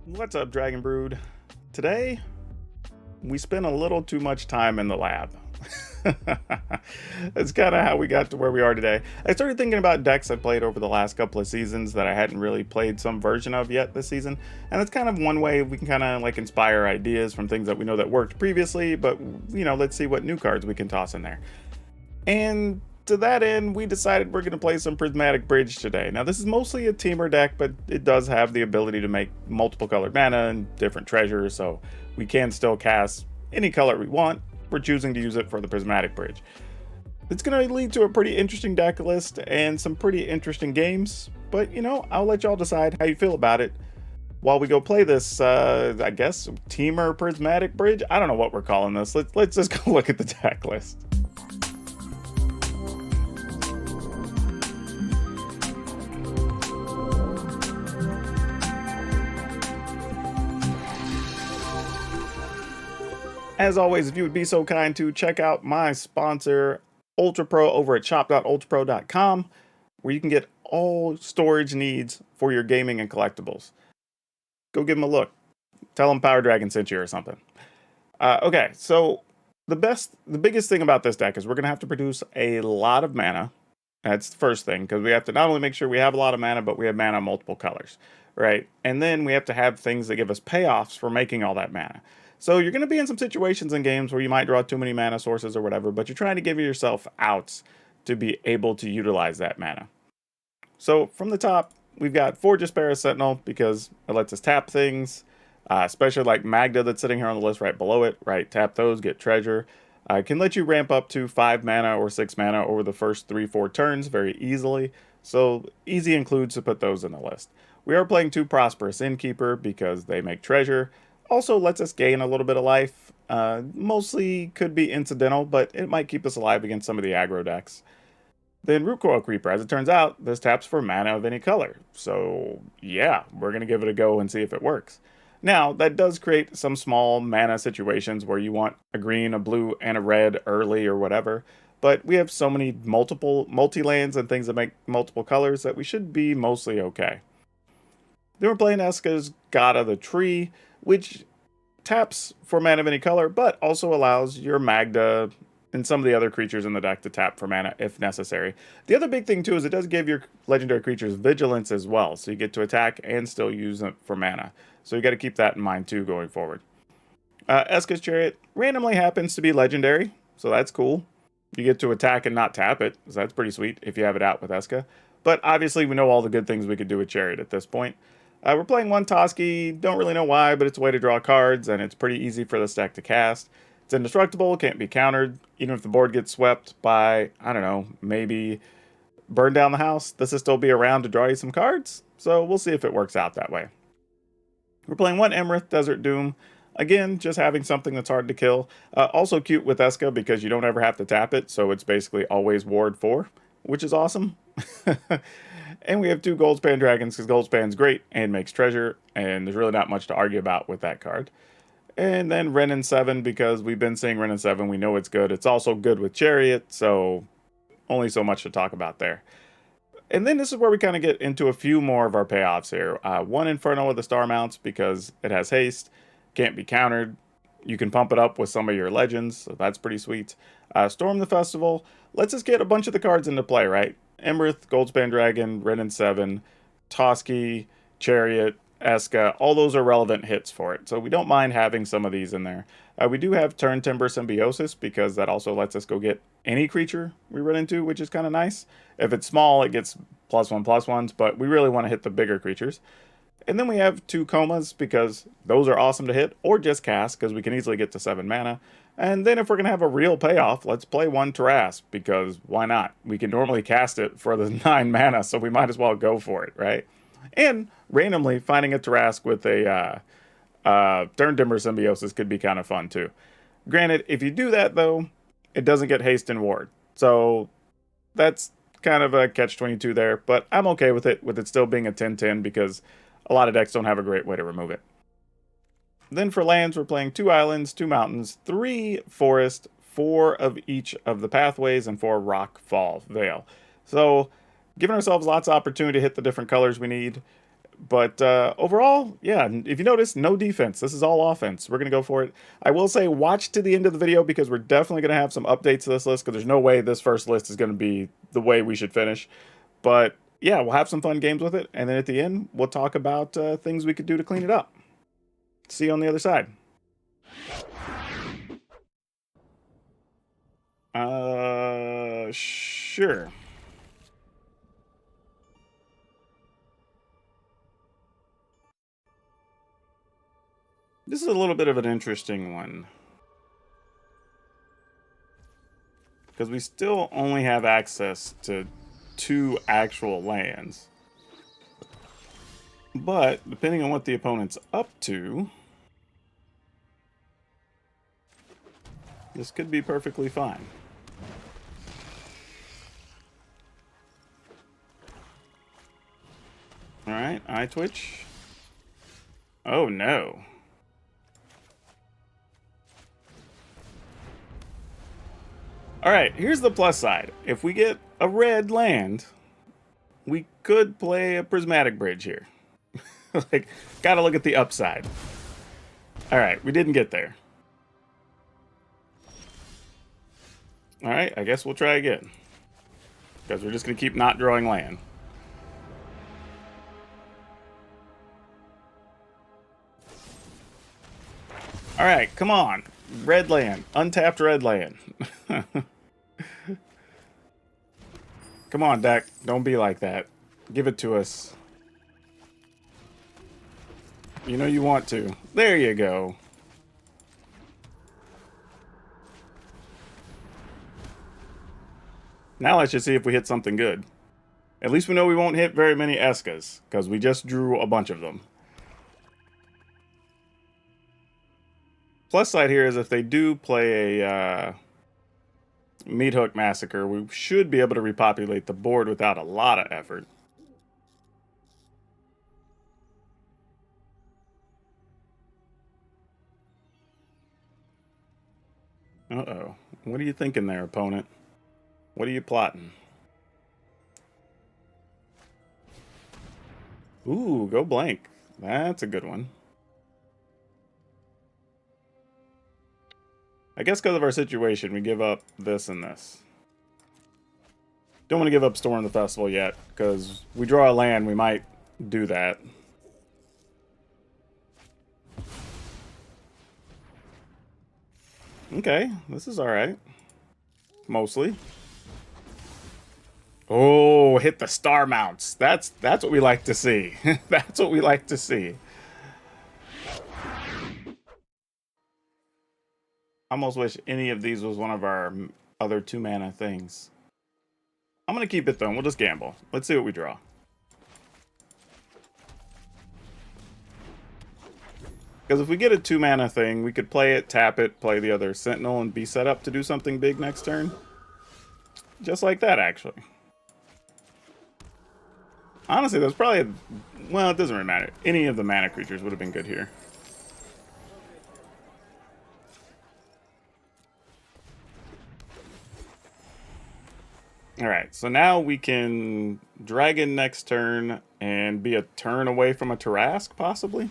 What's up, Dragon Brood? Today, we spent a little too much time in the lab. That's kind of how we got to where we are today. I started thinking about decks I played over the last couple of seasons that I hadn't really played some version of yet this season, and that's kind of one way we can kind of like inspire ideas from things that we know that worked previously, but let's see what new cards we can toss in there. And to that end, we decided we're going to play some Prismatic Bridge today. Now, this is mostly a Temur deck, but it does have the ability to make multiple colored mana and different treasures, so we can still cast any color we want. We're choosing to use it for the Prismatic Bridge. It's going to lead to a pretty interesting deck list and some pretty interesting games, but I'll let y'all decide how you feel about it while we go play this, I guess, Temur Prismatic Bridge? I don't know what we're calling this. Let's just go look at the deck list. As always, if you would be so kind to check out my sponsor, Ultra Pro, over at shop.ultrapro.com, where you can get all storage needs for your gaming and collectibles. Go give them a look. Tell them PowrDragn sent you or something. Okay, so the biggest thing about this deck is we're going to have to produce a lot of mana. That's the first thing, because we have to not only make sure we have a lot of mana, but we have mana in multiple colors, right? And then we have to have things that give us payoffs for making all that mana. So you're going to be in some situations in games where you might draw too many mana sources or whatever, but you're trying to give yourself outs to be able to utilize that mana. So from the top, we've got Forge Aspera Sentinel because it lets us tap things, especially like Magda that's sitting here on the list right below it, right? Tap those, get treasure. It can let you ramp up to 5 mana or 6 mana over the first 3-4 turns very easily, so easy includes to put those in the list. We are playing 2 Prosperous Innkeeper because they make treasure. Also lets us gain a little bit of life. Mostly could be incidental, but it might keep us alive against some of the aggro decks. Then Root Coil Creeper. As it turns out, this taps for mana of any color. So yeah, we're going to give it a go and see if it works. Now, that does create some small mana situations where you want a green, a blue, and a red early or whatever. But we have so many multi-lands and things that make multiple colors that we should be mostly okay. Then we're playing Eska's God of the Tree, which taps for mana of any color, but also allows your Magda and some of the other creatures in the deck to tap for mana if necessary. The other big thing too is it does give your legendary creatures vigilance as well, so you get to attack and still use it for mana. So you got to keep that in mind too going forward. Eska's Chariot randomly happens to be legendary, so that's cool. You get to attack and not tap it, so that's pretty sweet if you have it out with Eska. But obviously we know all the good things we could do with Chariot at this point. We're playing 1 Toski, don't really know why, but it's a way to draw cards, and it's pretty easy for this deck to cast. It's indestructible, can't be countered, even if the board gets swept by, I don't know, maybe burn down the house, this will still be around to draw you some cards, so we'll see if it works out that way. We're playing 1 Emerith Desert Doom, again, just having something that's hard to kill. Also cute with Eska because you don't ever have to tap it, so it's basically always Ward 4, which is awesome. And we have 2 Goldspan Dragons because Goldspan's great and makes treasure, and there's really not much to argue about with that card. And then Wrenn and 7 because we've been seeing Wrenn and 7, we know it's good. It's also good with Chariot, so only so much to talk about there. And then this is where we kind of get into a few more of our payoffs here. 1 Inferno with the Star Mounts because it has haste, can't be countered. You can pump it up with some of your legends, so that's pretty sweet. Storm the Festival lets us get a bunch of the cards into play, right? Emerith, Goldspan Dragon, Wrenn and 7, Toski, Chariot, Eska, all those are relevant hits for it. So we don't mind having some of these in there. We do have Turn Timber Symbiosis because that also lets us go get any creature we run into, which is kind of nice. If it's small, it gets +1/+1s, but we really want to hit the bigger creatures. And then we have 2 Comas because those are awesome to hit, or just cast because we can easily get to 7 mana. And then if we're going to have a real payoff, let's play 1 Tarrasque because why not? We can normally cast it for the 9 mana, so we might as well go for it, right? And randomly finding a Tarrasque with a Turn Timber Symbiosis could be kind of fun too. Granted, if you do that though, it doesn't get haste and ward. So that's kind of a catch-22 there, but I'm okay with it still being a 10/10 because a lot of decks don't have a great way to remove it. Then for lands, we're playing 2 islands, 2 mountains, 3 forest, 4 of each of the pathways, and 4 rock fall veil. So giving ourselves lots of opportunity to hit the different colors we need. But overall, yeah, if you notice, no defense. This is all offense. We're going to go for it. I will say watch to the end of the video because we're definitely going to have some updates to this list because there's no way this first list is going to be the way we should finish. But yeah, we'll have some fun games with it. And then at the end, we'll talk about things we could do to clean it up. See you on the other side. Sure. This is a little bit of an interesting one. Because we still only have access to 2 actual lands. But, depending on what the opponent's up to, this could be perfectly fine. Alright, eye twitch. Oh no. Alright, here's the plus side. If we get a red land, we could play a Prismatic Bridge here. Like, gotta look at the upside. Alright, we didn't get there. Alright, I guess we'll try again. Because we're just gonna keep not drawing land. Alright, come on. Red land. Untapped red land. Come on, deck. Don't be like that. Give it to us. You know you want to. There you go. Now let's just see if we hit something good. At least we know we won't hit very many Eskas, because we just drew a bunch of them. Plus side here is if they do play a Meat Hook Massacre, we should be able to repopulate the board without a lot of effort. Uh-oh. What are you thinking there, opponent? What are you plotting? Ooh, go blank. That's a good one. I guess because of our situation, we give up this and this. Don't want to give up Storm the Festival yet, because we draw a land, we might do that. Okay, this is alright. Mostly. Oh, hit the star mounts. That's what we like to see. That's what we like to see. I almost wish any of these was one of our other 2-mana things. I'm going to keep it though, and we'll just gamble. Let's see what we draw. Because if we get a 2-mana thing, we could play it, tap it, play the other Sentinel, and be set up to do something big next turn. Just like that, actually. Honestly, that's probably... well, it doesn't really matter. Any of the mana creatures would have been good here. Alright, so now we can Dragon next turn and be a turn away from a Tarask, possibly?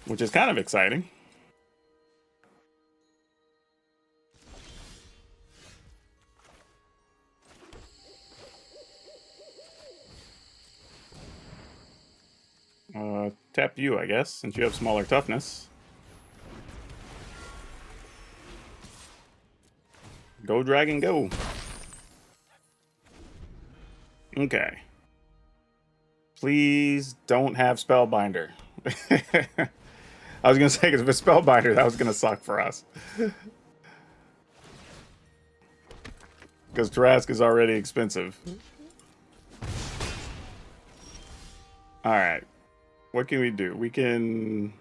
Which is kind of exciting. Tap you, I guess, since you have smaller toughness. Go, Dragon, go. Okay. Please don't have Spellbinder. I was going to say, because if it's Spellbinder, that was going to suck for us. Because Tarask is already expensive. Alright. What can we do? We can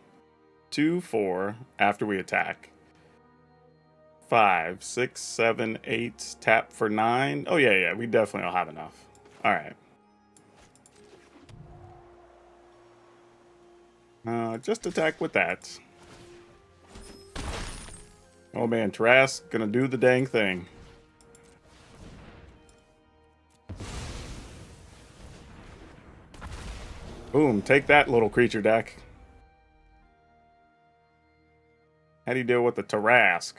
2-4 after we attack. 5, 6, 7, 8, tap for 9. Oh, yeah, we definitely will have enough. Alright. Just attack with that. Oh man, Tarask gonna do the dang thing. Boom, take that, little creature deck. How do you deal with the Tarask?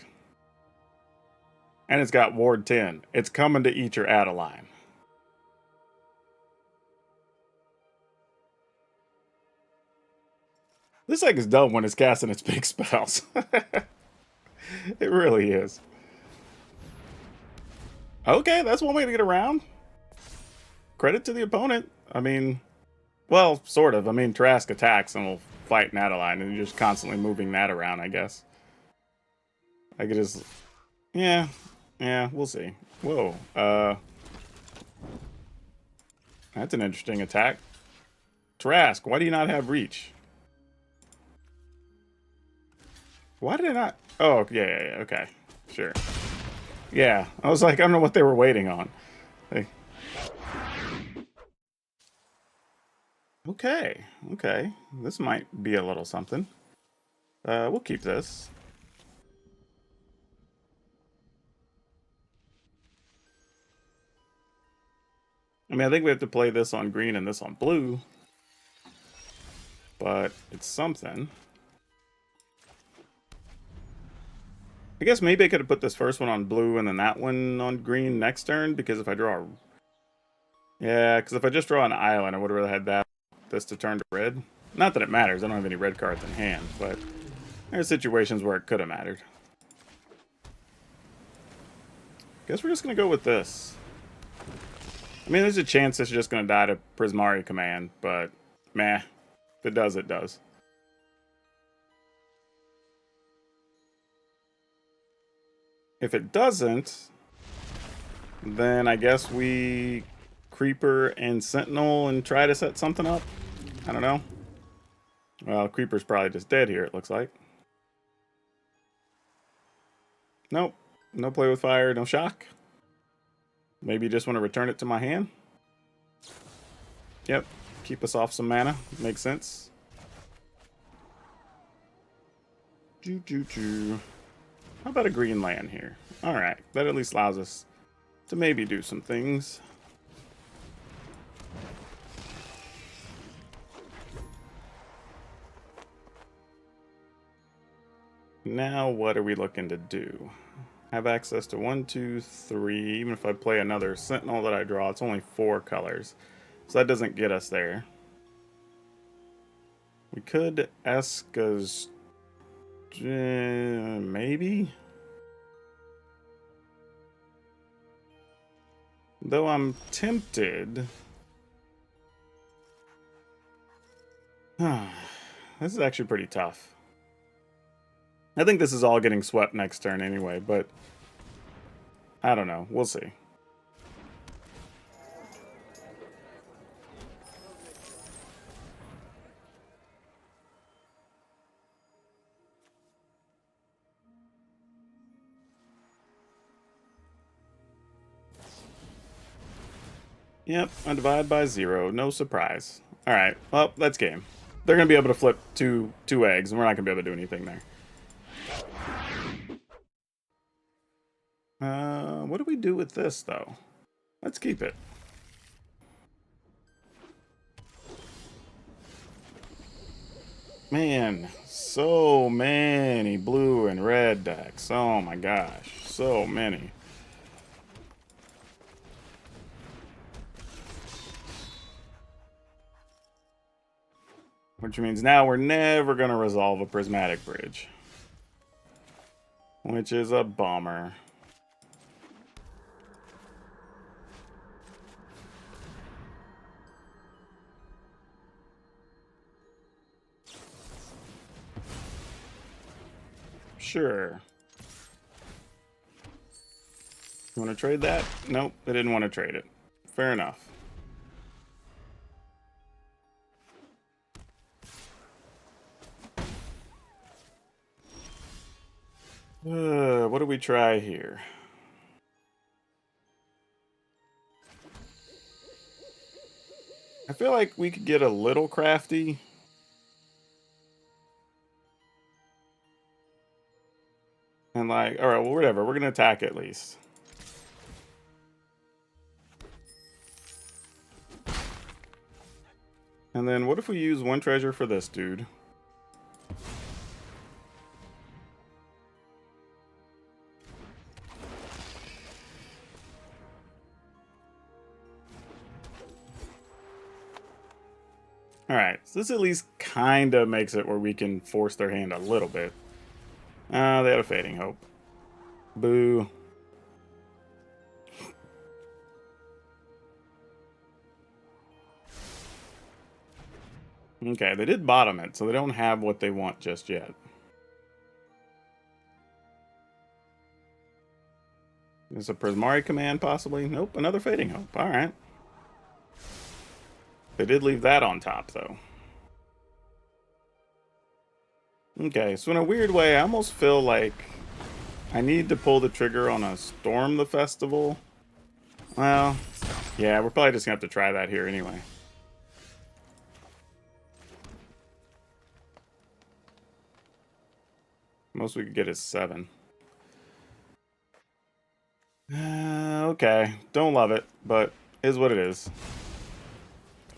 And it's got Ward 10. It's coming to eat your Adeline. This deck is dumb when it's casting its big spells. It really is. Okay, that's one way to get around. Credit to the opponent. I mean, well, sort of. I mean, Tarask attacks and will fight an Adeline, and you're just constantly moving that around, I guess. I could just... Yeah, we'll see. Whoa, that's an interesting attack. Tarask, why do you not have reach? Why did I not... Oh, yeah, okay. Sure. Yeah, I was like, I don't know what they were waiting on. Okay. This might be a little something. We'll keep this. I mean, I think we have to play this on green and this on blue. But it's something. I guess maybe I could have put this first one on blue and then that one on green next turn, because if I draw... Yeah, because if I just draw an island, I would have rather had this to turn to red. Not that it matters, I don't have any red cards in hand, but there are situations where it could have mattered. Guess we're just going to go with this. I mean, there's a chance it's just going to die to Prismari Command, but meh. If it does, it does. If it doesn't, then I guess we Creeper and Sentinel and try to set something up. I don't know. Well, Creeper's probably just dead here, it looks like. Nope. No play with fire, no shock. Maybe you just want to return it to my hand. Yep. Keep us off some mana. Makes sense. How about a green land here? Alright. That at least allows us to maybe do some things. Now what are we looking to do? Have access to 1, 2, 3. Even if I play another Sentinel that I draw, it's only 4 colors. So that doesn't get us there. We could Esca's... maybe? Though I'm tempted... This is actually pretty tough. I think this is all getting swept next turn anyway, but... I don't know. We'll see. Yep, I divide by 0. No surprise. Alright, well, that's game. They're going to be able to flip two eggs, and we're not going to be able to do anything there. What do we do with this, though? Let's keep it. Man, so many blue and red decks. Oh my gosh, so many. Which means now we're never going to resolve a Prismatic Bridge. Which is a bummer. Sure. You want to trade that? Nope, they didn't want to trade it. Fair enough. What do we try here? I feel like we could get a little crafty. And like, alright, well, whatever. We're going to attack at least. And then what if we use 1 treasure for this dude? Alright, so this at least kind of makes it where we can force their hand a little bit. They had a Fading Hope. Boo. Okay, they did bottom it, so they don't have what they want just yet. Is a Prismari command possibly? Nope, another Fading Hope. Alright. They did leave that on top, though. Okay, so in a weird way, I almost feel like I need to pull the trigger on a Storm the Festival. Well, yeah, we're probably just going to have to try that here anyway. Most we could get is 7. Okay, don't love it, but is what it is.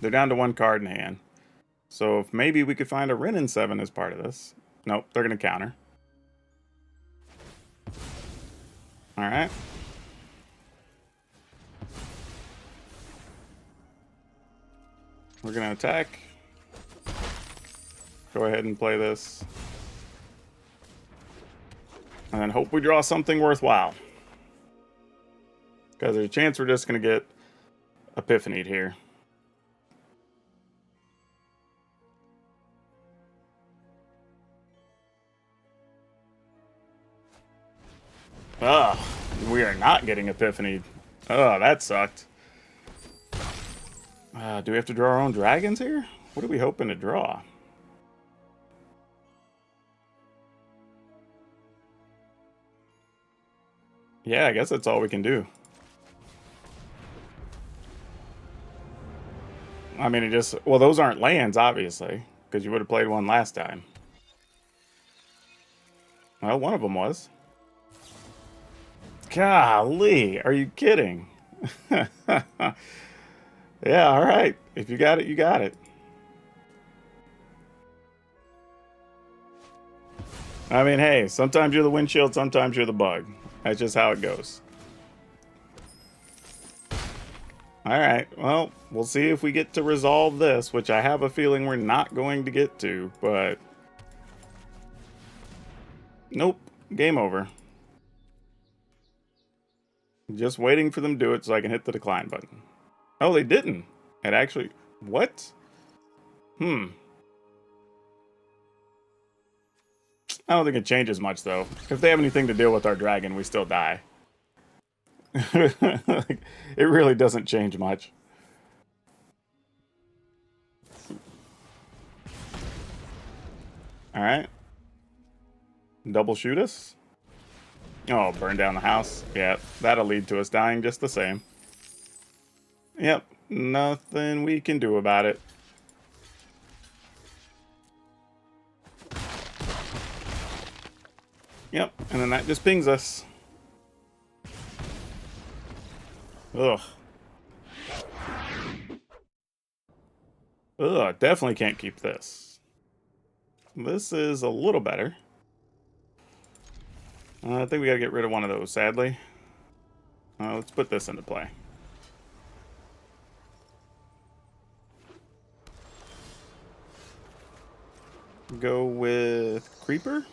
They're down to 1 card in hand. So if maybe we could find a Wrenn in 7 as part of this. Nope, they're going to counter. Alright. We're going to attack. Go ahead and play this. And then hope we draw something worthwhile. Because there's a chance we're just going to get Epiphanied here. Oh, we are not getting Epiphanied. Oh, that sucked. Do we have to draw our own dragons here? What are we hoping to draw? Yeah, I guess that's all we can do. I mean, it just... Well, those aren't lands, obviously. Because you would have played one last time. Well, one of them was. Golly, are you kidding? Yeah, alright. If you got it, you got it. I mean, hey, sometimes you're the windshield, sometimes you're the bug. That's just how it goes. Alright, well, we'll see if we get to resolve this, which I have a feeling we're not going to get to, but... Nope, game over. Just waiting for them to do it so I can hit the decline button. Oh, they didn't. It actually... What? I don't think it changes much, though. If they have anything to deal with our dragon, we still die. It really doesn't change much. Alright. Double shoot us? Oh, burn down the house. Yeah, that'll lead to us dying just the same. Yep, nothing we can do about it. Yep, and then that just pings us. Ugh. Ugh, definitely can't keep this. This is a little better. I think we gotta get rid of one of those, sadly. Let's put this into play. Go with Creeper.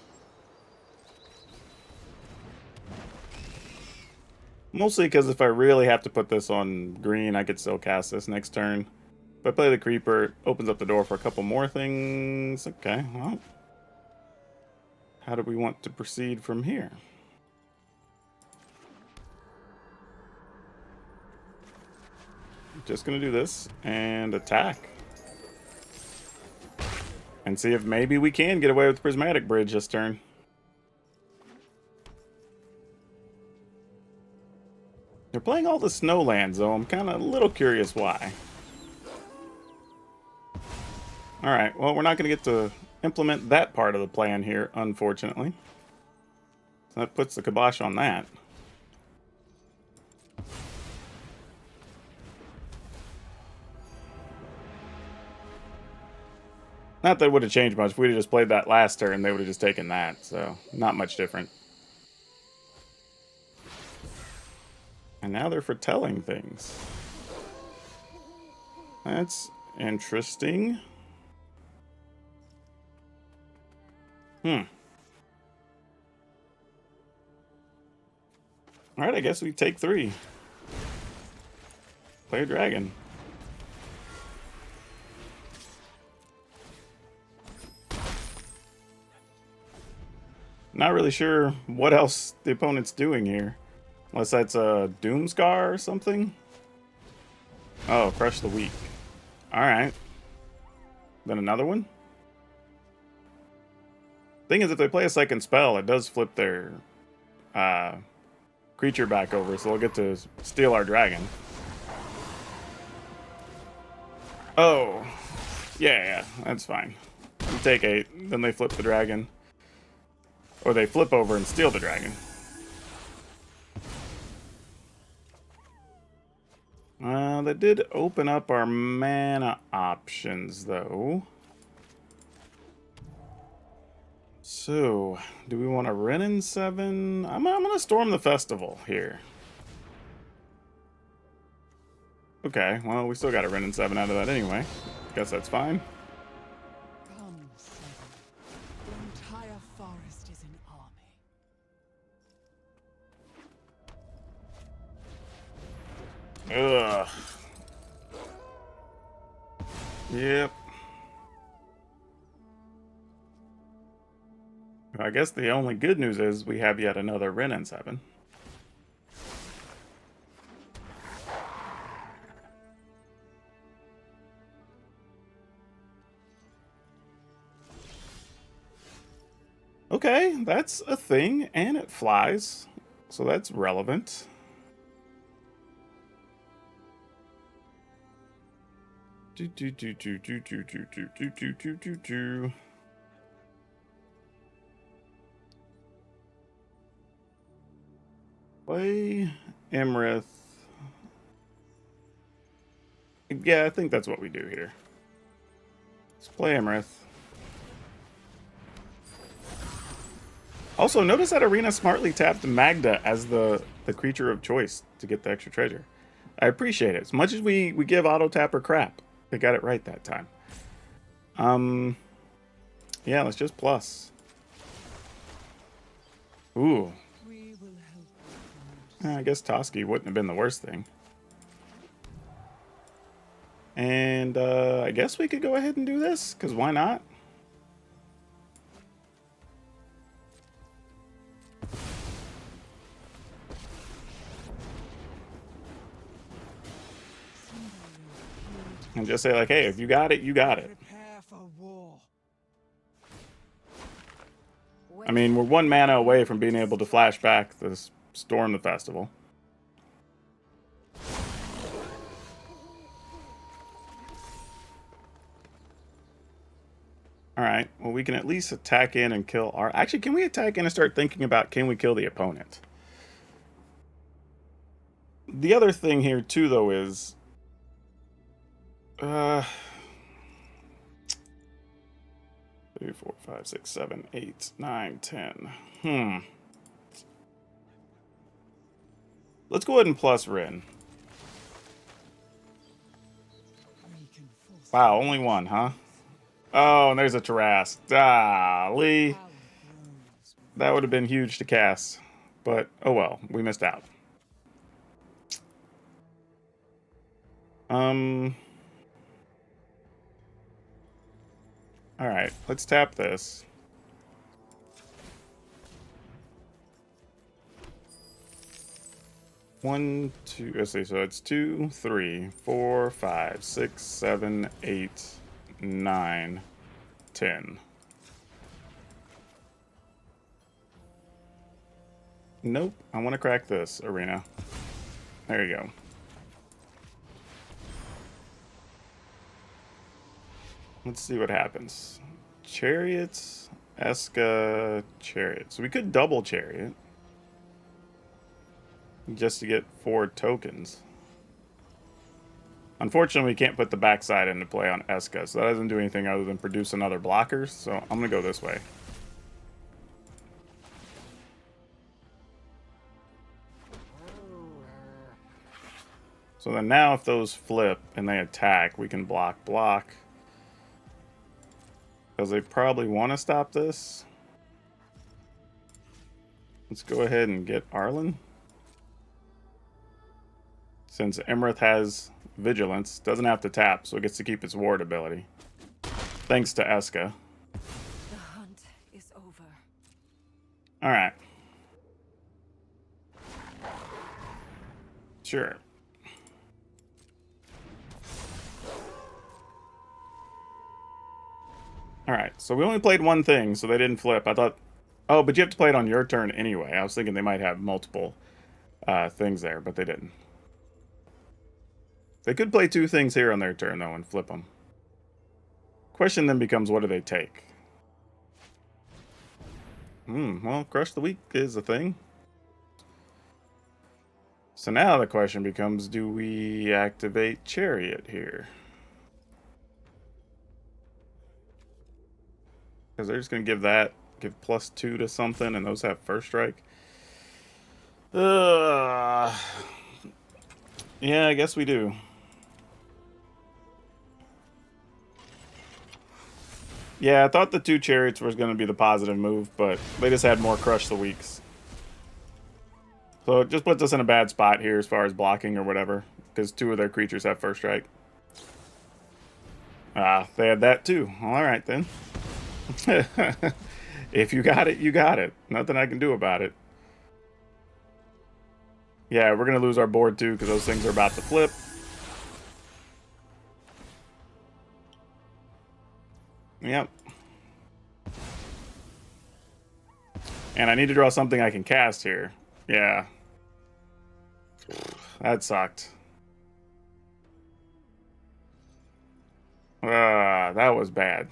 Mostly because if I really have to put this on green, I could still cast this next turn. If I play the Creeper, it opens up the door for a couple more things. Okay, well. How do we want to proceed from here? Just gonna do this and attack. And see if maybe we can get away with Prismatic Bridge this turn. They're playing all the snowlands, though. I'm kind of a little curious why. Alright, well, we're not going to get to implement that part of the plan here, unfortunately. So that puts the kibosh on that. Not that it would have changed much. If we'd have just played that last turn, they would have just taken that. So, not much different. And now they're foretelling things. That's interesting. Alright, I guess we take 3. PowrDragn. Not really sure what else the opponent's doing here. Unless that's a Doomscar or something. Oh, Crush the Weak. Alright. Then another one? Thing is, if they play a second spell, it does flip their creature back over, so they'll get to steal our dragon. Oh. Yeah, that's fine. You take 8, then they flip the dragon. Or they flip over and steal the dragon. That did open up our mana options, though. So, do we want to Wrenn and 7? I'm going to Storm the Festival here. Okay, well, we still got a Wrenn and 7 out of that anyway. Guess that's fine. Come, Seven. The entire forest is an army. Ugh. Yep. I guess the only good news is we have yet another Wrenn and 7. Okay, that's a thing, and it flies, so that's relevant. Play Emrith. Yeah, I think that's what we do here. Let's play Emrith. Also, notice that Arena smartly tapped Magda as the creature of choice to get the extra treasure. I appreciate it. As much as we give auto tapper crap, they got it right that time. Yeah, let's just plus. Ooh. I guess Toski wouldn't have been the worst thing. And I guess we could go ahead and do this, because why not? And just say like, hey, if you got it, you got it. I mean, we're 1 mana away from being able to flash back this Storm the Festival. Alright, well we can at least attack in and kill our... Actually, can we attack in and start thinking about, can we kill the opponent? The other thing here too, though, is... 3, 4, 5, 6, 7, 8, 9, 10. Let's go ahead and plus Wrenn. Wow, only 1, huh? Oh, and there's a Tarrasque. Golly. That would have been huge to cast. But, oh well, we missed out. Alright, let's tap this. One, two, let's see, so it's 2, 3, 4, 5, 6, 7, 8, 9, 10. Nope, I want to crack this, Arena. There you go. Let's see what happens. Chariots, Eska, Chariot. So we could double Chariot. Just to get 4 tokens. Unfortunately, we can't put the backside into play on Eska, so that doesn't do anything other than produce another blocker, so I'm going to go this way. So then now if those flip and they attack, we can block. Because they probably want to stop this. Let's go ahead and get Arlen. Since Emerith has Vigilance, doesn't have to tap, so it gets to keep its ward ability. Thanks to Eska. The hunt is over. Alright. Sure. Alright, so we only played one thing, so they didn't flip. I thought... Oh, but you have to play it on your turn anyway. I was thinking they might have multiple things there, but they didn't. They could play two things here on their turn, though, and flip them. Question then becomes, what do they take? Well, Crush the Weak is a thing. So now the question becomes, do we activate Chariot here? Because they're just going to give +2 to something, and those have first strike. Yeah, I guess we do. Yeah, I thought the 2 Chariots was going to be the positive move, but they just had more Crush the Weaks. So it just puts us in a bad spot here as far as blocking or whatever, because 2 of their creatures have first strike. They had that too. Alright then. If you got it, you got it. Nothing I can do about it. Yeah, we're going to lose our board too, because those things are about to flip. Yep. And I need to draw something I can cast here. Yeah. That sucked. That was bad.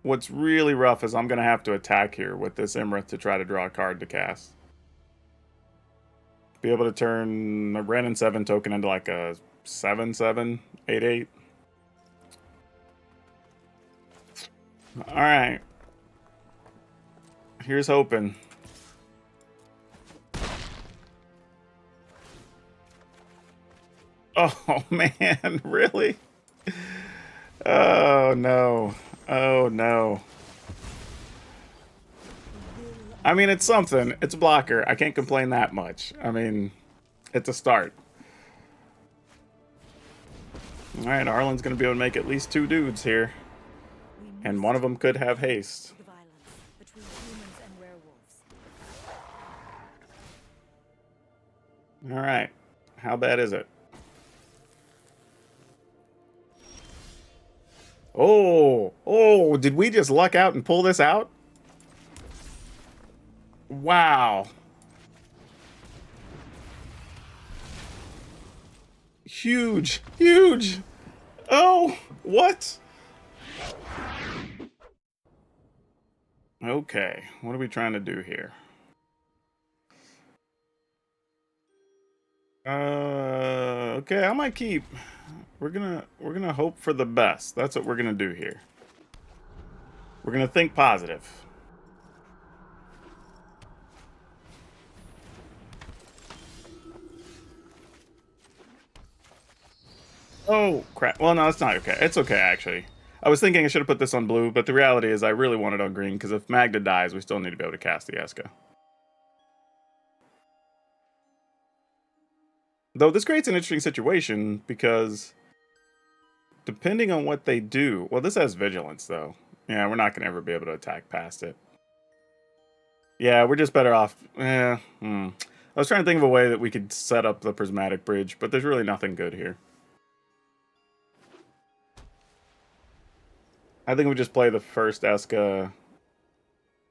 What's really rough is I'm going to have to attack here with this Emerith to try to draw a card to cast. Be able to turn a Ren and 7 token into like a 7/7, 8/8. Alright. Here's hoping. Oh, man. Really? Oh, no. Oh, no. I mean, it's something. It's a blocker. I can't complain that much. I mean, it's a start. Alright, Arlen's going to be able to make at least 2 dudes here. And one of them could have haste. Alright. How bad is it? Oh, did we just luck out and pull this out? Wow. Huge. Oh, what? Okay, what are we trying to do here? Okay, I might keep. We're gonna hope for the best. That's what we're gonna do here. We're gonna think positive. Oh, crap. Well, no, it's not okay. It's okay, actually. I was thinking I should have put this on blue, but the reality is I really want it on green, because if Magda dies, we still need to be able to cast the Eska. Though this creates an interesting situation, because depending on what they do... Well, this has Vigilance, though. Yeah, we're not going to ever be able to attack past it. Yeah, we're just better off... I was trying to think of a way that we could set up the Prismatic Bridge, but there's really nothing good here. I think we just play the first Eska,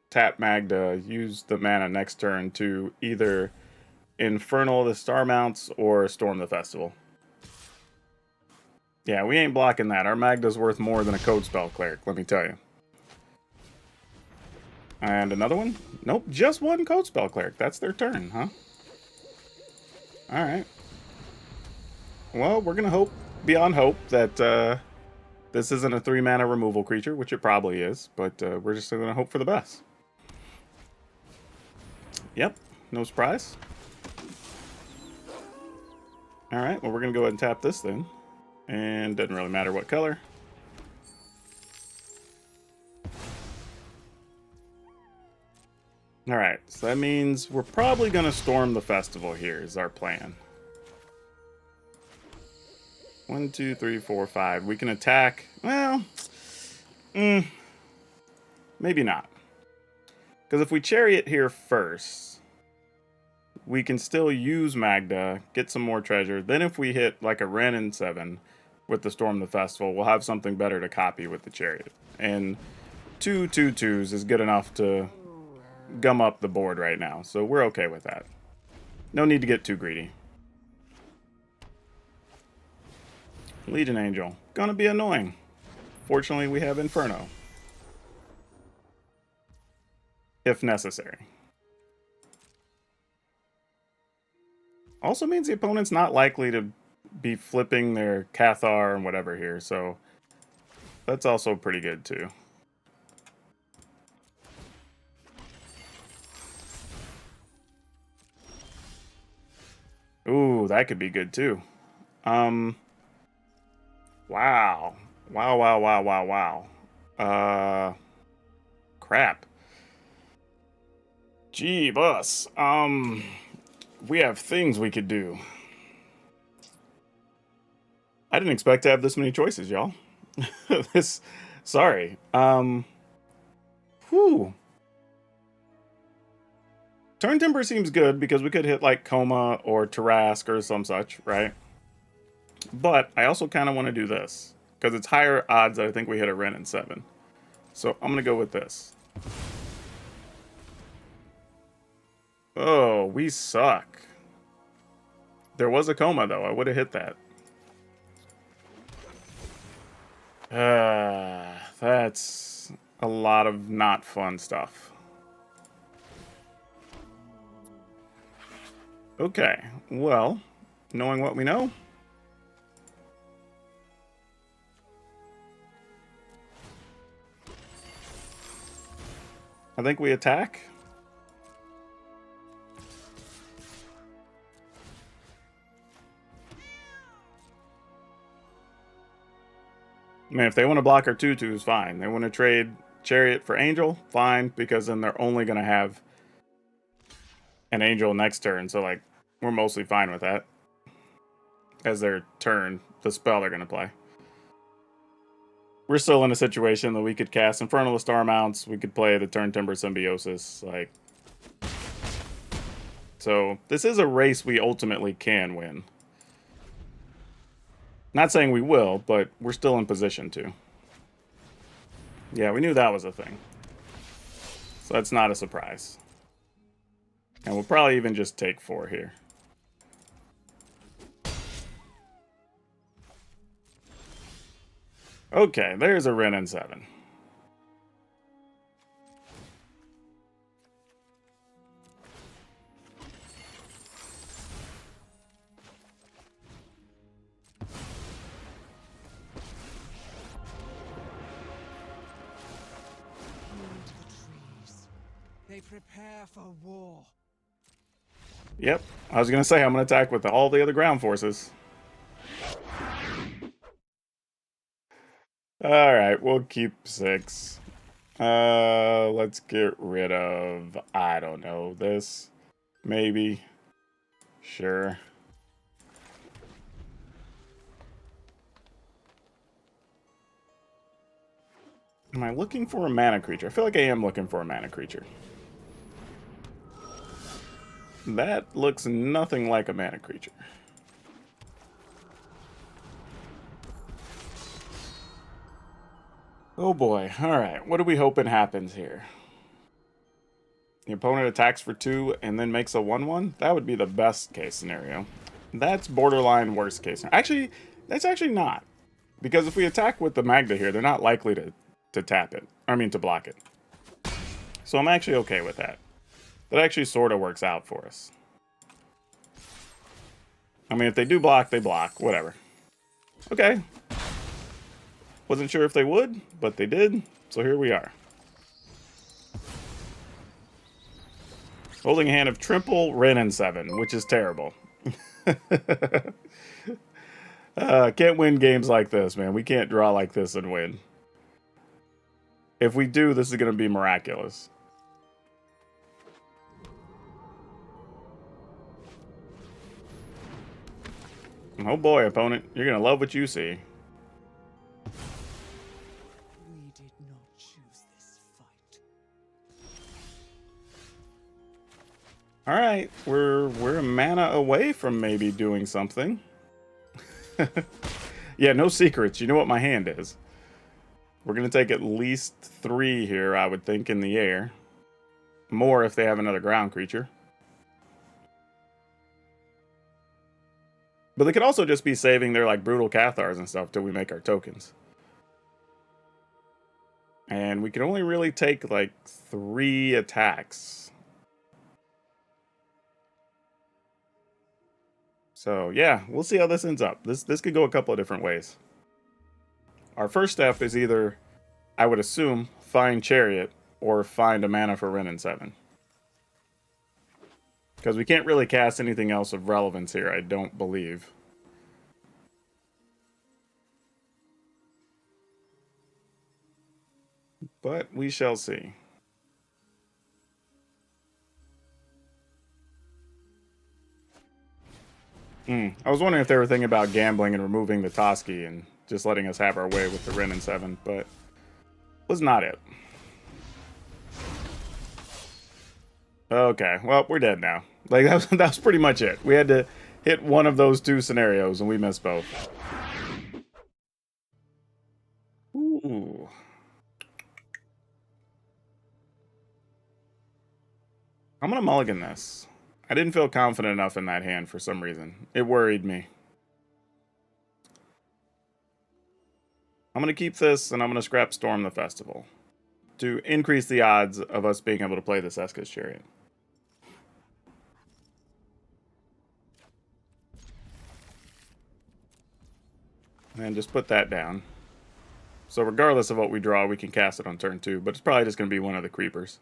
tap Magda, use the mana next turn to either Infernal the Star Mounts or Storm the Festival. Yeah, we ain't blocking that. Our Magda's worth more than a Code Spell Cleric, let me tell you. And another one? Nope, just one Code Spell Cleric. That's their turn, huh? Alright. Well, we're gonna hope beyond hope that this isn't a 3-mana removal creature, which it probably is, but we're just gonna hope for the best. Yep, no surprise. All right, well, we're gonna go ahead and tap this then, and doesn't really matter what color. All right, so that means we're probably gonna storm the festival here is our plan. 1, 2, 3, 4, 5. We can attack. Well, maybe not. Because if we chariot here first, we can still use Magda, get some more treasure. Then if we hit like a Wrenn and 7 with the Storm the Festival, we'll have something better to copy with the chariot. And 2 2/2s is good enough to gum up the board right now, so we're okay with that. No need to get too greedy. Legion Angel. Gonna be annoying. Fortunately, we have Inferno. If necessary. Also means the opponent's not likely to be flipping their Cathar and whatever here, so that's also pretty good too. Ooh, that could be good too. Wow. Wow, wow, wow, wow, wow. Crap. Gee, bus. We have things we could do. I didn't expect to have this many choices, y'all. Sorry. Whew. Turn Timber seems good because we could hit like Coma or Tarask or some such, right? But I also kind of want to do this because it's higher odds that I think we hit a Wrenn and 7. So I'm going to go with this. Oh, we suck. There was a Coma though. I would have hit that. That's a lot of not fun stuff. Okay, well, knowing what we know, I think we attack. I mean, if they want to block our 2/2s, fine. They want to trade Chariot for Angel, fine, because then they're only going to have an Angel next turn, so, like, we're mostly fine with that. As their turn, the spell they're going to play. We're still in a situation that we could cast Infernal Star Mounts, we could play the Turn Timber Symbiosis, like... So, this is a race we ultimately can win. Not saying we will, but we're still in position to. Yeah, we knew that was a thing. So that's not a surprise. And we'll probably even just take 4 here. Okay, there's a Wrenn and 7. They prepare for war. Yep, I was going to say I'm going to attack with all the other ground forces. Alright, we'll keep 6. Let's get rid of, I don't know, this. Maybe. Sure. Am I looking for a mana creature? I feel like I am looking for a mana creature. That looks nothing like a mana creature. Oh boy. Alright, what are we hoping happens here? The opponent attacks for 2 and then makes a 1/1? That would be the best case scenario. That's borderline worst case. Actually, that's actually not. Because if we attack with the Magda here, they're not likely to tap it. I mean, to block it. So I'm actually okay with that. That actually sort of works out for us. I mean, if they do block, they block. Whatever. Okay. Wasn't sure if they would, but they did. So here we are. Holding a hand of Trimple, Wrenn, and 7, which is terrible. Can't win games like this, man. We can't draw like this and win. If we do, this is going to be miraculous. Oh boy, opponent. You're going to love what you see. We did not choose this fight. Alright, we're a mana away from maybe doing something. Yeah, no secrets. You know what my hand is. We're going to take at least 3 here, I would think, in the air. More if they have another ground creature. But they could also just be saving their like brutal Cathars and stuff till we make our tokens. And we can only really take like 3 attacks. So yeah, we'll see how this ends up. This could go a couple of different ways. Our first step is either, I would assume, find Chariot or find a mana for Wrenn and 7. Because we can't really cast anything else of relevance here, I don't believe. But we shall see. I was wondering if they were thinking about gambling and removing the Toski and just letting us have our way with the Wrenn and 7, but was not it. Okay, well, we're dead now. Like, that was pretty much it. We had to hit one of those 2 scenarios, and we missed both. Ooh. I'm gonna mulligan this. I didn't feel confident enough in that hand for some reason. It worried me. I'm gonna keep this, and I'm gonna scrap Storm the Festival to increase the odds of us being able to play this Esca's Chariot. And just put that down. So regardless of what we draw, we can cast it on turn 2, but it's probably just going to be one of the creepers.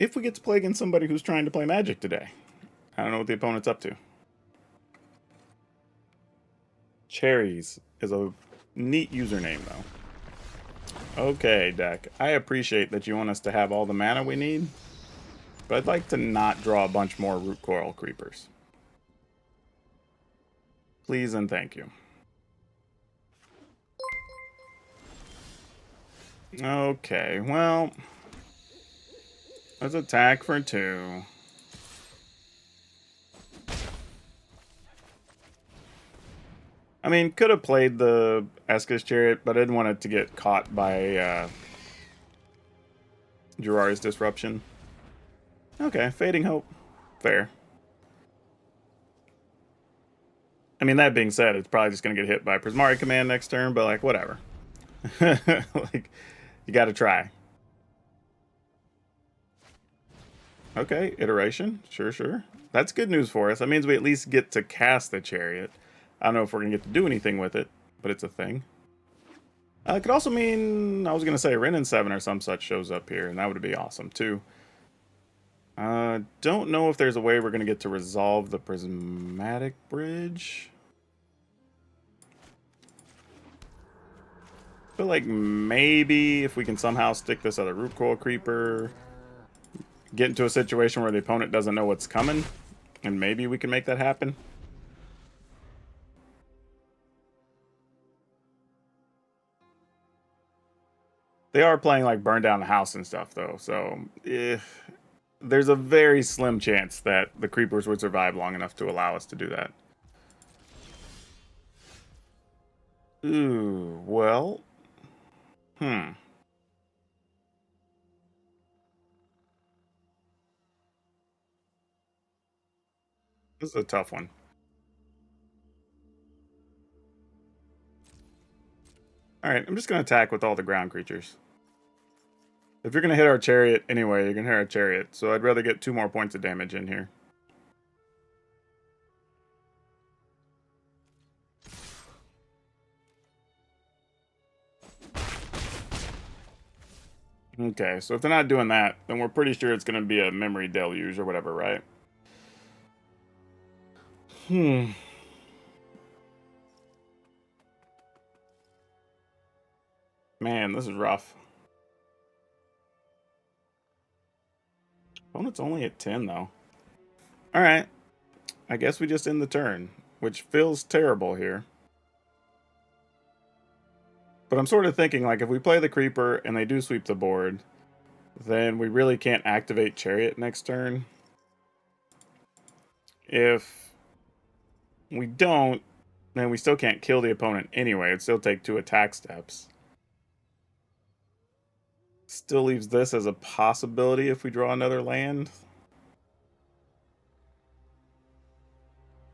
If we get to play against somebody who's trying to play Magic today. I don't know what the opponent's up to. Cherries is a neat username, though. Okay, deck. I appreciate that you want us to have all the mana we need, but I'd like to not draw a bunch more Root Coral creepers. Please and thank you. Okay, well, let's attack for 2. I mean, could have played the Esca's Chariot, but I didn't want it to get caught by Jurari's Disruption. Okay, Fading Hope. Fair. I mean, that being said, it's probably just going to get hit by Prismari Command next turn, but, like, whatever. Like, you got to try. Okay, Iteration. Sure. That's good news for us. That means we at least get to cast the Chariot. I don't know if we're going to get to do anything with it, but it's a thing. It could also mean, I was going to say Wrenn and 7 or some such shows up here, and that would be awesome, too. Don't know if there's a way we're going to get to resolve the Prismatic Bridge. I feel like maybe if we can somehow stick this other Root Coil Creeper, get into a situation where the opponent doesn't know what's coming, and maybe we can make that happen. They are playing like Burn Down the House and stuff, though, so if there's a very slim chance that the creepers would survive long enough to allow us to do that. Ooh, well. This is a tough one. Alright, I'm just going to attack with all the ground creatures. If you're going to hit our chariot anyway, you're going to hit our chariot. So I'd rather get 2 more points of damage in here. Okay, so if they're not doing that, then we're pretty sure it's going to be a memory deluge or whatever, right? Man, this is rough. Opponent's only at 10, though. Alright. I guess we just end the turn, which feels terrible here. But I'm sort of thinking, like, if we play the Creeper and they do sweep the board, then we really can't activate Chariot next turn. If we don't, then we still can't kill the opponent anyway. It'd still take 2 attack steps. Still leaves this as a possibility if we draw another land.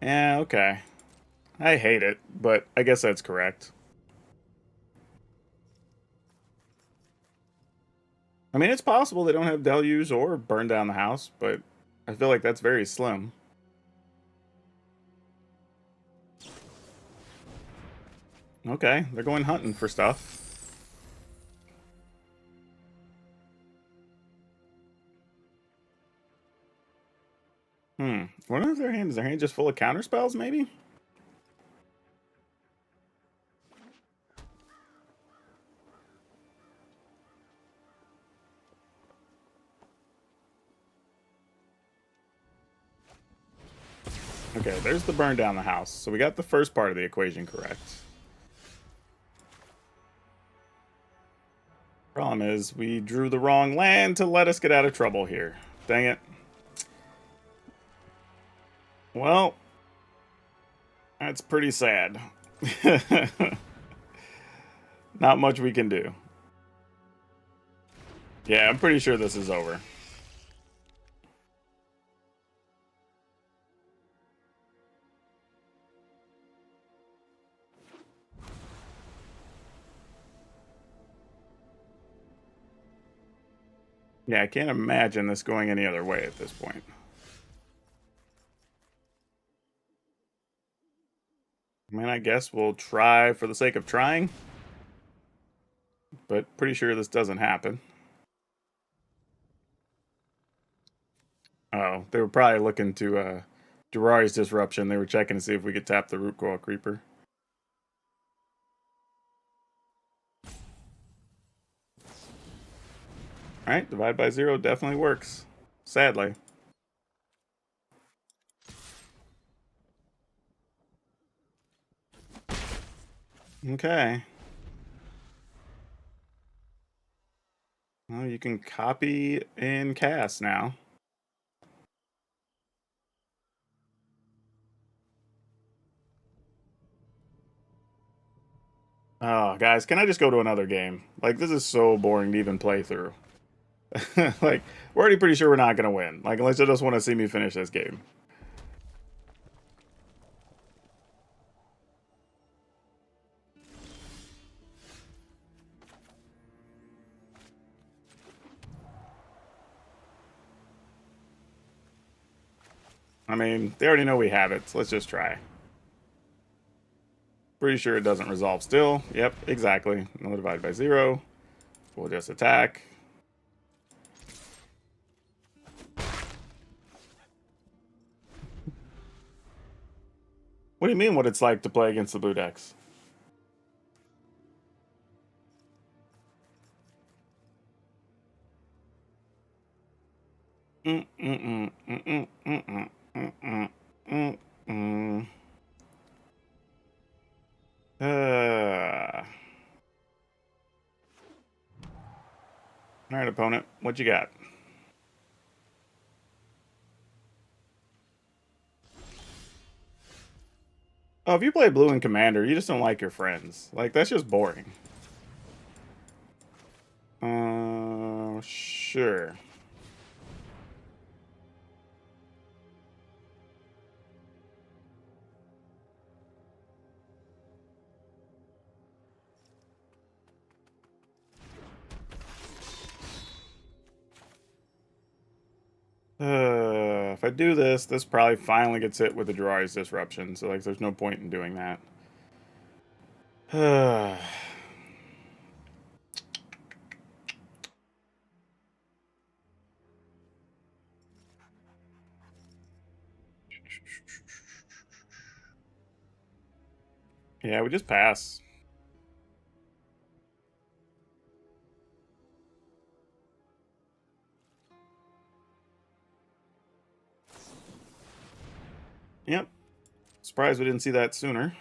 Yeah, okay. I hate it, but I guess that's correct. I mean, it's possible they don't have Deluge or burn down the house, but I feel like that's very slim. Okay, they're going hunting for stuff. What is their hand? Is their hand just full of counter spells, maybe? Okay, there's the burn down the house. So we got the first part of the equation correct. Problem is, we drew the wrong land to let us get out of trouble here. Dang it. Well, that's pretty sad. Not much we can do. Yeah, I'm pretty sure this is over. Yeah, I can't imagine this going any other way at this point. I mean, I guess we'll try for the sake of trying. But pretty sure this doesn't happen. Oh, they were probably looking to Durari's Disruption. They were checking to see if we could tap the Root Coil Creeper. Alright, divide by 0 definitely works. Sadly. Okay. Well, you can copy and cast now. Oh, guys, can I just go to another game? Like, this is so boring to even play through. Like, we're already pretty sure we're not going to win. Like, unless you just want to see me finish this game. I mean, they already know we have it, so let's just try. Pretty sure it doesn't resolve still. Yep, exactly. No divide by 0. We'll just attack. What do you mean what it's like to play against the blue decks? Alright, opponent. What you got? Oh, if you play blue and commander, you just don't like your friends. Like, that's just boring. Sure. If I do this, this probably finally gets hit with the Jiraiya's Disruption, so like there's no point in doing that. Yeah, we just pass. Yep. Surprised we didn't see that sooner.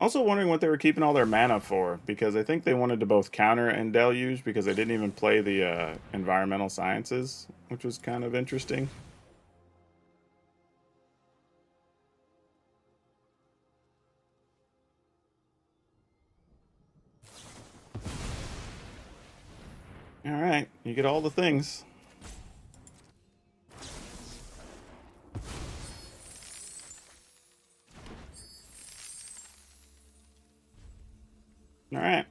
Also wondering what they were keeping all their mana for, because I think they wanted to both counter and deluge because they didn't even play the environmental sciences, which was kind of interesting. Alright, you get all the things. Alright.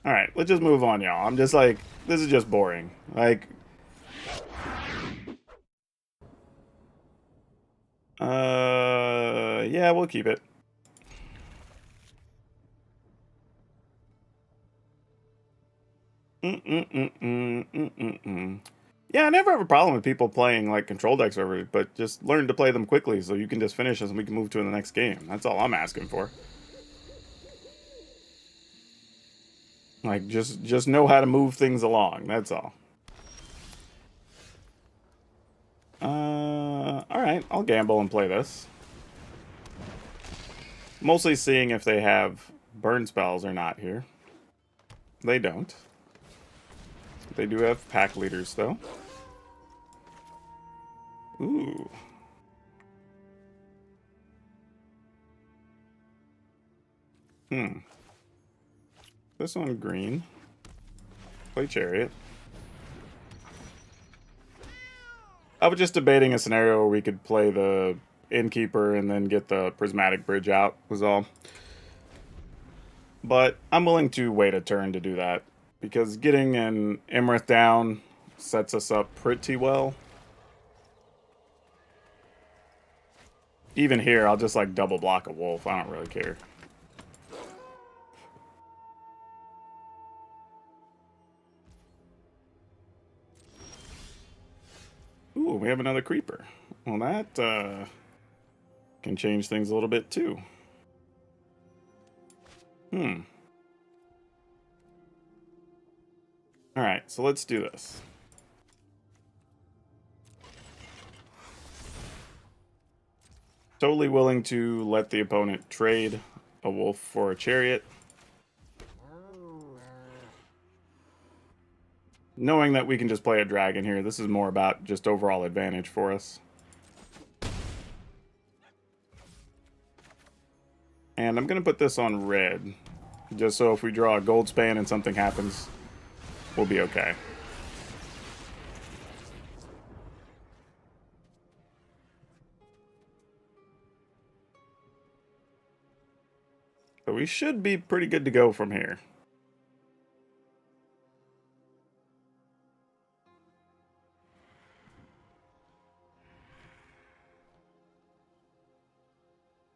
Alright, let's just move on, y'all. I'm just like, this is just boring. Like, yeah, we'll keep it. Yeah, I never have a problem with people playing like control decks over it, but just learn to play them quickly so you can just finish us and we can move to the next game. That's all I'm asking for. Like, just know how to move things along. That's all. Alright, I'll gamble and play this. Mostly seeing if they have burn spells or not here. They don't. They do have pack leaders, though. Ooh. This one green. Play Chariot. I was just debating a scenario where we could play the Innkeeper and then get the Prismatic Bridge out, was all. But I'm willing to wait a turn to do that, because getting an Imrith down sets us up pretty well. Even here, I'll just like double block a wolf. I don't really care. Ooh, we have another creeper. Well, that can change things a little bit too. Alright, so let's do this. Totally willing to let the opponent trade a wolf for a chariot. Knowing that we can just play a dragon here, this is more about just overall advantage for us. And I'm going to put this on red, just so if we draw a gold span and something happens, we'll be okay. So we should be pretty good to go from here.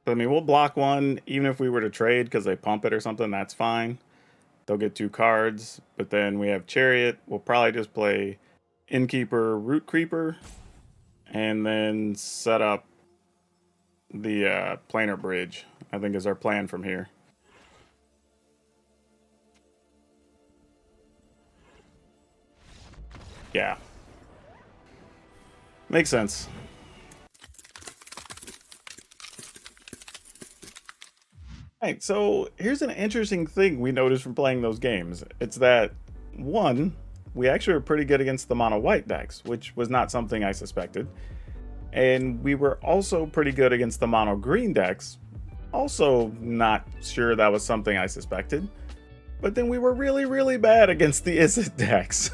I mean, we'll block one, even if we were to trade because they pump it or something, that's fine. They'll get 2 cards, but then we have Chariot. We'll probably just play Innkeeper, Root Creeper, and then set up the Planar Bridge, I think is our plan from here. Yeah. Makes sense. Right, so here's an interesting thing we noticed from playing those games. It's that, one, we actually were pretty good against the mono white decks, which was not something I suspected. And we were also pretty good against the mono green decks. Also not sure that was something I suspected. But then we were really, really bad against the Izzet decks.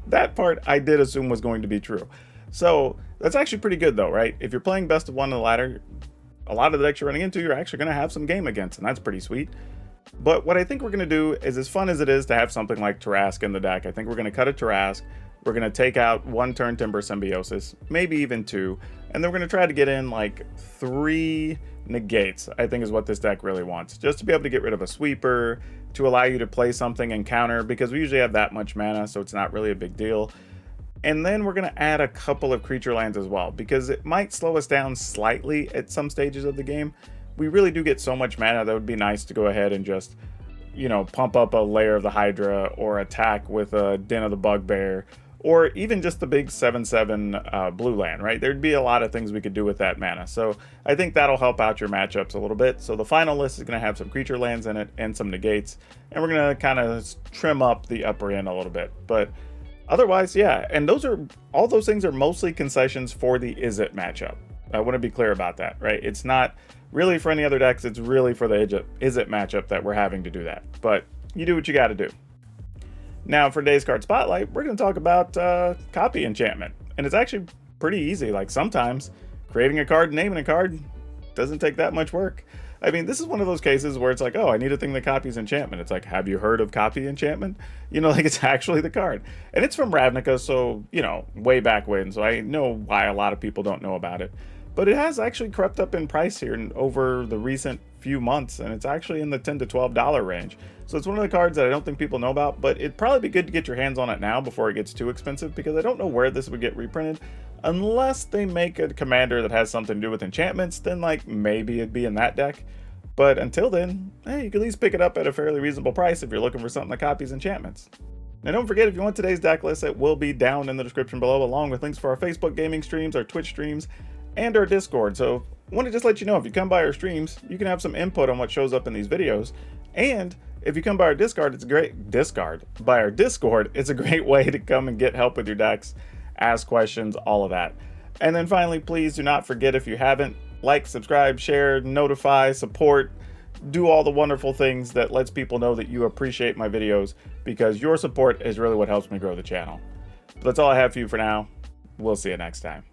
That part I did assume was going to be true. So that's actually pretty good though, right? If you're playing best of one in the ladder, a lot of the decks you're running into, you're actually going to have some game against, and that's pretty sweet. But what I think we're going to do is, as fun as it is to have something like Tarask in the deck, I think we're going to cut a Tarask. We're going to take out 1 turn Timber Symbiosis, maybe even 2, and then we're going to try to get in like 3 negates, I think is what this deck really wants. Just to be able to get rid of a sweeper, to allow you to play something and counter, because we usually have that much mana, so it's not really a big deal. And then we're going to add a couple of creature lands as well, because it might slow us down slightly at some stages of the game. We really do get so much mana that it would be nice to go ahead and just, you know, pump up a Lair of the Hydra, or attack with a Den of the Bugbear, or even just the big 7/7 blue land, right? There'd be a lot of things we could do with that mana. So I think that'll help out your matchups a little bit. So the final list is going to have some creature lands in it and some negates, and we're going to kind of trim up the upper end a little bit. But otherwise, yeah, and all those things are mostly concessions for the Izzet matchup. I want to be clear about that, right? It's not really for any other decks, it's really for the Izzet matchup that we're having to do that. But you do what you got to do. Now for today's card spotlight, we're going to talk about copy enchantment. And it's actually pretty easy. Like, sometimes creating a card, naming a card doesn't take that much work. I mean, this is one of those cases where it's like, oh, I need a thing that copies enchantment. It's like, have you heard of copy enchantment? You know, like, it's actually the card. And it's from Ravnica, so, you know, way back when. So I know why a lot of people don't know about it. But it has actually crept up in price here over the recent few months, and it's actually in the $10 to $12 range. So it's one of the cards that I don't think people know about, but it'd probably be good to get your hands on it now before it gets too expensive, because I don't know where this would get reprinted. Unless they make a commander that has something to do with enchantments, then like maybe it'd be in that deck. But until then, hey, you can at least pick it up at a fairly reasonable price if you're looking for something that copies enchantments. Now don't forget, if you want today's deck list, it will be down in the description below, along with links for our Facebook gaming streams, our Twitch streams, and our Discord. So I want to just let you know, if you come by our streams, you can have some input on what shows up in these videos. And if you come by our Discord, it's a great way to come and get help with your decks, ask questions, all of that. And then finally, please do not forget, if you haven't, like, subscribe, share, notify, support, do all the wonderful things that lets people know that you appreciate my videos, because your support is really what helps me grow the channel. But that's all I have for you for now. We'll see you next time.